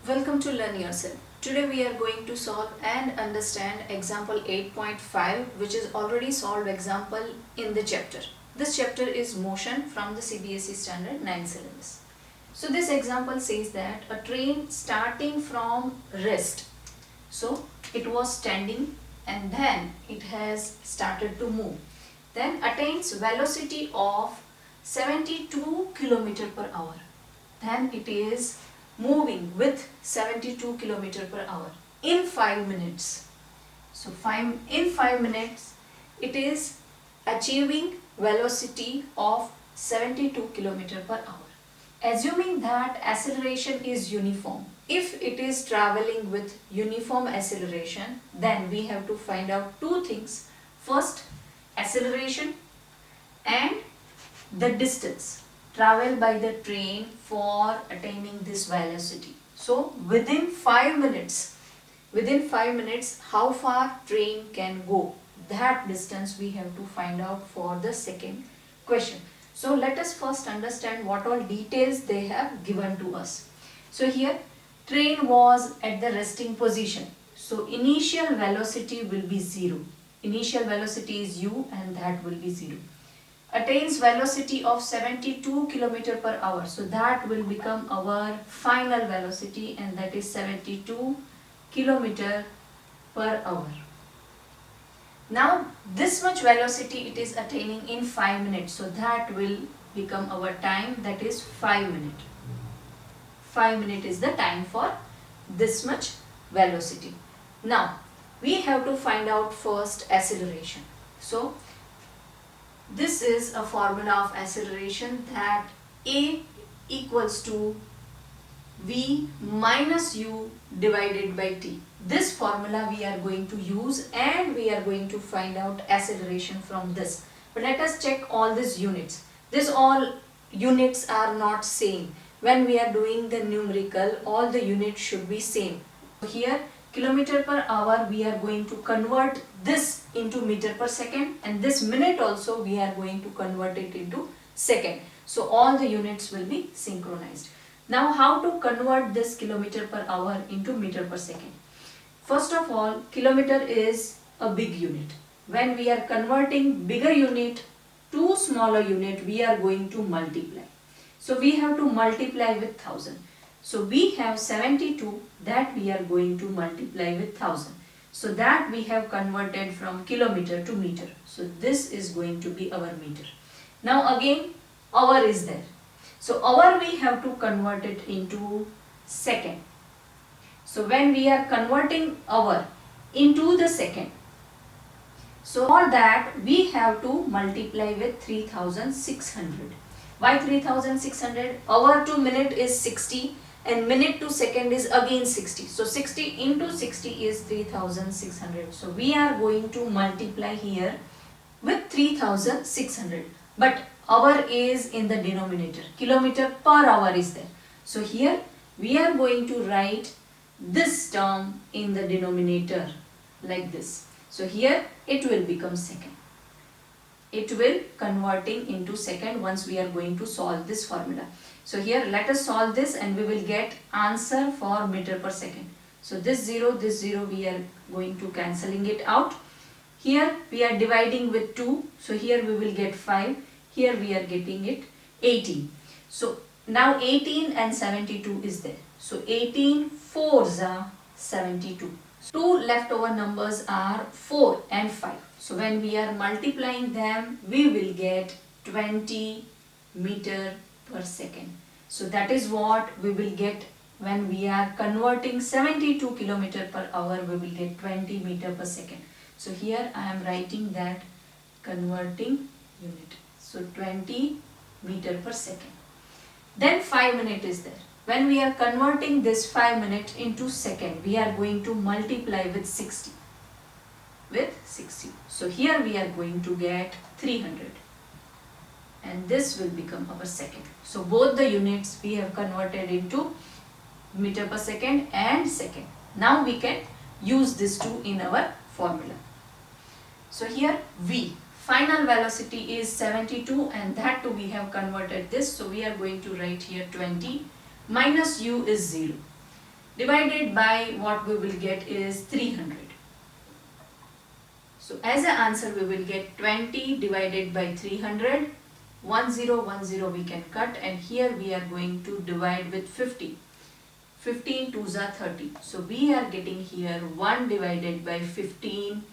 Welcome to Learn Yourself. Today we are going to solve and understand example 8.5, which is already solved example in the chapter. This chapter is motion from the CBSE standard 9 syllabus. So this example says that a train starting from rest. So it was standing and then it has started to move. Then attains velocity of 72 km per hour. Then it is moving with 72 km per hour in 5 minutes. So in 5 minutes it is achieving velocity of 72 km per hour. Assuming that acceleration is uniform, if it is traveling with uniform acceleration, then we have to find out two things. First, acceleration and the distance traveled by the train for attaining this velocity. So within 5 minutes, how far train can go, that distance we have to find out for the second question. So let us first understand what all details they have given to us. So here train was at the resting position. So initial velocity will be 0. Initial velocity is u and that will be 0. Attains velocity of 72 km per hour. So that will become our final velocity and that is 72 km per hour. Now this much velocity it is attaining in 5 minutes. So that will become our time, that is 5 minutes. 5 minutes is the time for this much velocity. Now we have to find out first acceleration. So this is a formula of acceleration, that A equals to V minus U divided by T. This formula we are going to use and we are going to find out acceleration from this. But let us check all these units. This all units are not same. When we are doing the numerical, all the units should be same. Here kilometer per hour we are going to convert this into meter per second, and this minute also we are going to convert it into second. So all the units will be synchronized. Now how to convert this kilometer per hour into meter per second? First of all, kilometer is a big unit. When we are converting bigger unit to smaller unit, we are going to multiply. So we have to multiply with 1000. So we have 72 that we are going to multiply with 1000. So that we have converted from kilometer to meter. So this is going to be our meter. Now again hour is there. So hour we have to convert it into second. So when we are converting hour into the second, so for that we have to multiply with 3600. Why 3600? Hour to minute is 60. And minute to second is again 60. So 60 into 60 is 3600. So we are going to multiply here with 3600. But hour is in the denominator. Kilometer per hour is there. So here we are going to write this term in the denominator like this. So here it will become second. It will converting into second once we are going to solve this formula. So here let us solve this and we will get answer for meter per second. So this 0 we are going to cancelling it out. Here we are dividing with 2. So here we will get 5. Here we are getting it 18. So now 18 and 72 is there. So 18 4s are 72. Two leftover numbers are 4 and 5. So when we are multiplying them, we will get 20 meter per second. So that is what we will get when we are converting 72 km per hour, we will get 20 meter per second. So here I am writing that converting unit. So 20 meter per second. Then 5 minute is there. When we are converting this 5 minute into second, we are going to multiply with 60. So here we are going to get 300. And this will become our second. So both the units we have converted into meter per second and second. Now we can use these two in our formula. So here V, final velocity is 72 and that too we have converted this. So we are going to write here 20 minus u is 0. divided by what we will get is 300. So as an answer we will get 20 divided by 300. 1010 we can cut, and here we are going to divide with 50. 15 twos are 30. So we are getting here 1 divided by 15,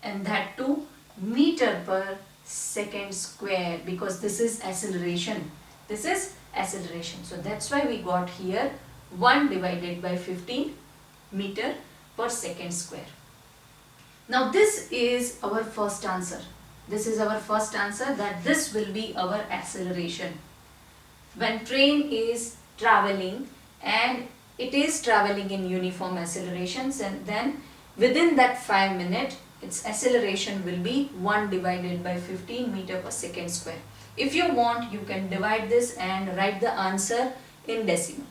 and that too meter per second square, because this is acceleration. This is acceleration. So that's why we got here 1 divided by 15 meter per second square. Now this is our first answer. This is our first answer, that this will be our acceleration. When train is traveling and it is traveling in uniform accelerations, and then within that 5 minutes its acceleration will be 1 divided by 15 meter per second square. If you want, you can divide this and write the answer in decimal.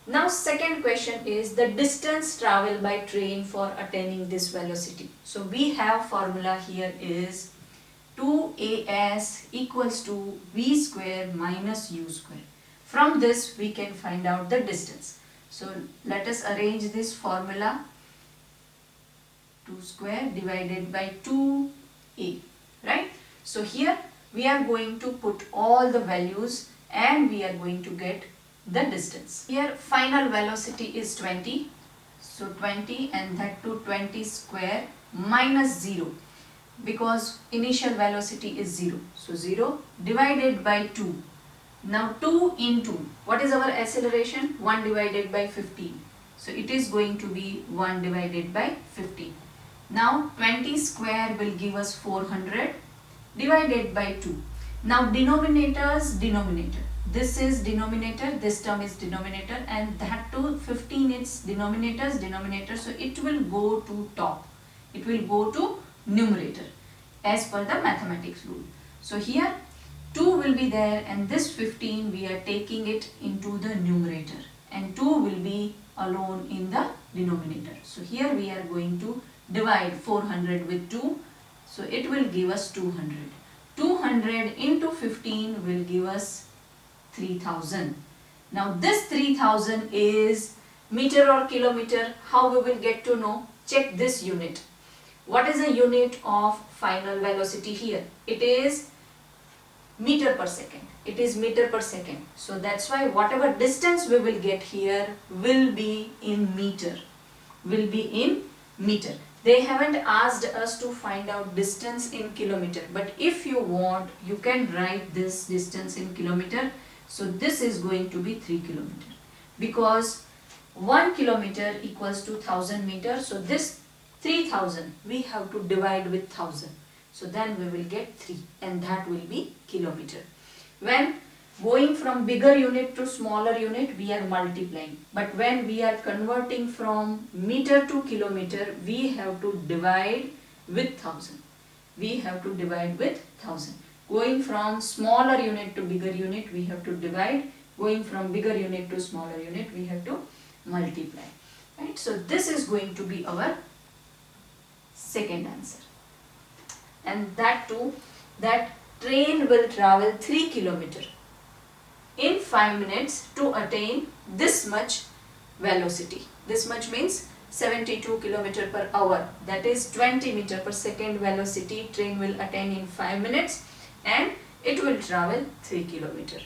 Now second question is the distance traveled by train for attaining this velocity. So we have formula here is 2as equals to v square minus u square. From this we can find out the distance. So let us arrange this formula. 2 square divided by 2a, right? So here we are going to put all the values and we are going to get the distance. Here final velocity is 20. So 20, and that to 20 square minus 0, because initial velocity is 0. So 0 divided by 2. Now 2 into, what is our acceleration? 1 divided by 15. So it is going to be 1 divided by 15. Now 20 square will give us 400 divided by 2. Now denominators, denominator. This is denominator, this term is denominator, and that too 15 is denominators, denominator. So it will go to top. It will go to numerator as per the mathematics rule. So here 2 will be there, and this 15 we are taking it into the numerator, and 2 will be alone in the denominator. So here we are going to divide 400 with 2. So it will give us 200. 200 into 15 will give us 3000. Now this 3000 is meter or kilometer. How we will get to know? Check this unit. What is the unit of final velocity here? It is meter per second. It is meter per second. So that's why whatever distance we will get here will be in meter. Will be in meter. They haven't asked us to find out distance in kilometer. But if you want, you can write this distance in kilometer. So this is going to be 3 kilometer. Because 1 kilometer equals to 1000 meters. So this 3000 we have to divide with 1000. So then we will get 3, and that will be kilometer. When going from bigger unit to smaller unit, we are multiplying. But when we are converting from meter to kilometer, we have to divide with 1000. We have to divide with 1000. Going from smaller unit to bigger unit, we have to divide. Going from bigger unit to smaller unit, we have to multiply. Right? So this is going to be our second answer. And that too, that train will travel 3 kilometers in 5 minutes to attain this much velocity. This much means 72 km per hour. That is 20 meter per second velocity train will attain in 5 minutes, and it will travel 3 kilometers.